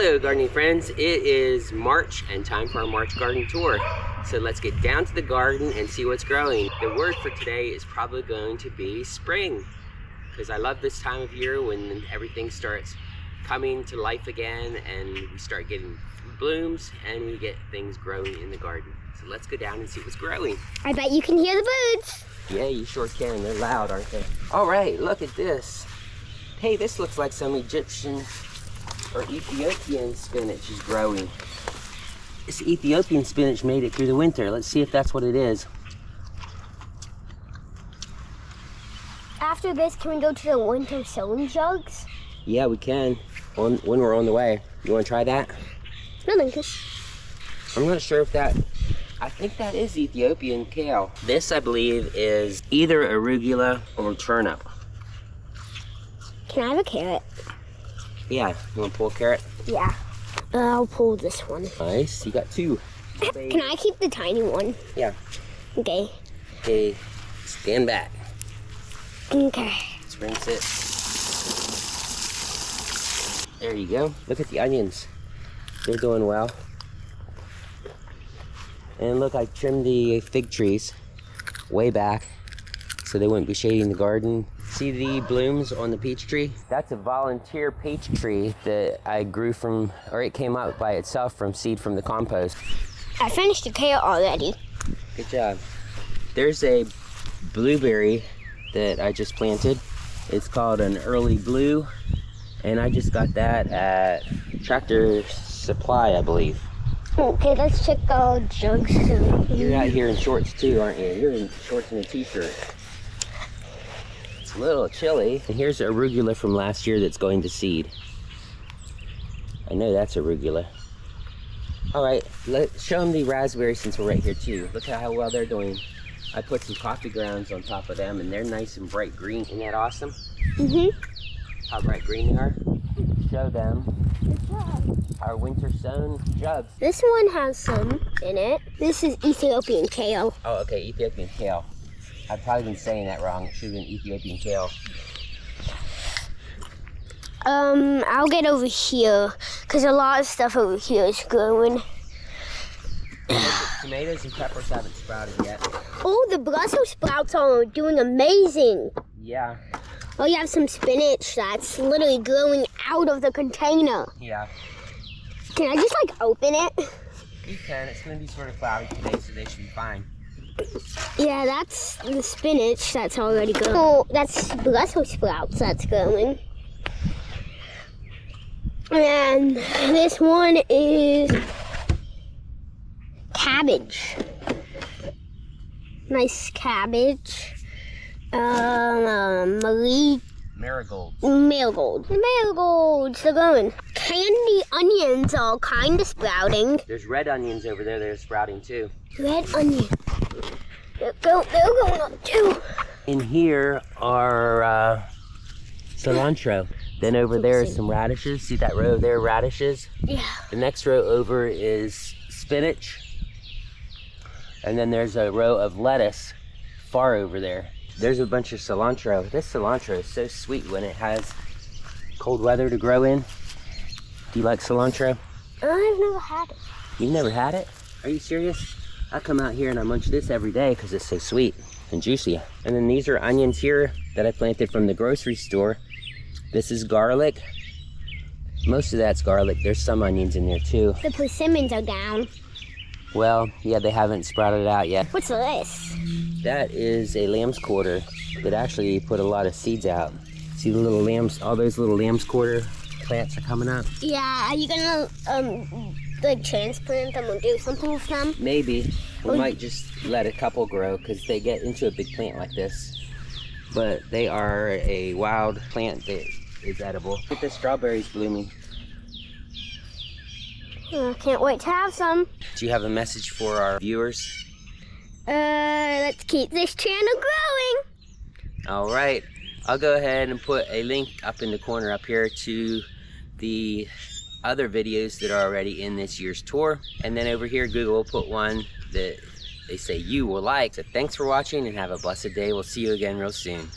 Hello gardening friends, it is March and time for our March garden tour. So let's get down to the garden and see what's growing. The word for today is probably going to be spring, because I love this time of year when everything starts coming to life again and we start getting blooms and we get things growing in the garden. So let's go down and see what's growing. I bet you can hear the birds. Yeah, you sure can. They're loud, aren't they? All right, look at this. Hey, this looks like some Egyptian or Ethiopian spinach is growing. This Ethiopian spinach made it through the winter. Let's see if that's what it is. After this, can we go to the winter sowing jugs? Yeah, we can. When we're on the way. You want to try that? No, thank you. I'm not sure if that... I think that is Ethiopian kale. This, I believe, is either arugula or turnip. Can I have a carrot? Yeah. You want to pull a carrot? Yeah. I'll pull this one. Nice. You got two. Can I keep the tiny one? Yeah. Okay. Okay. Stand back. Okay. Let's rinse it. There you go. Look at the onions. They're doing well. And look, I trimmed the fig trees way back so they wouldn't be shading the garden. See the blooms on the peach tree? That's a volunteer peach tree that I grew from, or it came out by itself from seed from the compost. I finished the kale already. Good job. There's a blueberry that I just planted. It's called an early blue, and I just got that at Tractor Supply, I believe. Okay, let's check out Jugs. You're out here in shorts too, aren't you? You're in shorts and a t-shirt. It's a little chilly. And here's arugula from last year that's going to seed. I know that's arugula. All right, let's show them the raspberries since we're right here too. Look at how well they're doing. I put some coffee grounds on top of them and they're nice and bright green. Isn't that awesome? Mm-hmm. How bright green they are. Show them our winter sown jugs. This one has some in it. This is Ethiopian kale. Oh, okay, Ethiopian kale. I've probably been saying that wrong. It should have been Ethiopian kale. I'll get over here, because a lot of stuff over here is growing. Tomatoes and peppers haven't sprouted yet. Oh, the Brussels sprouts are doing amazing. Yeah. Oh, you have some spinach that's literally growing out of the container. Yeah. Can I just like open it? You can. It's going to be sort of cloudy today, so they should be fine. Yeah, that's the spinach that's already growing. Oh, that's Brussels sprouts that's growing. And this one is cabbage. Nice cabbage. Marigolds. Marigolds, they're going. Candy onions are kind of sprouting. There's red onions over there that are sprouting too. Red onion. They're going up too. In here are cilantro. Then over there is some radishes. See that row there, radishes? Yeah. The next row over is spinach. And then there's a row of lettuce far over there. There's a bunch of cilantro. This cilantro is so sweet when it has cold weather to grow in. Do you like cilantro? I've never had it. You've never had it? Are you serious? I come out here and I munch this every day because it's so sweet and juicy. And then these are onions here that I planted from the grocery store. This is garlic. Most of that's garlic. There's some onions in there too. The persimmons are down. Well, yeah, they haven't sprouted out yet. What's this? That is a lamb's quarter that actually put a lot of seeds out. See the little lambs, all those little lamb's quarter plants are coming up? Yeah, are you gonna like transplant them or do something with them? Maybe. We might just let a couple grow because they get into a big plant like this. But they are a wild plant that is edible. Look at the strawberries blooming. I can't wait to have some. Do you have a message for our viewers? Let's keep this channel growing. All right. I'll go ahead and put a link up in the corner up here to the other videos that are already in this year's tour. And then over here, Google will put one that they say you will like. So thanks for watching and have a blessed day. We'll see you again real soon.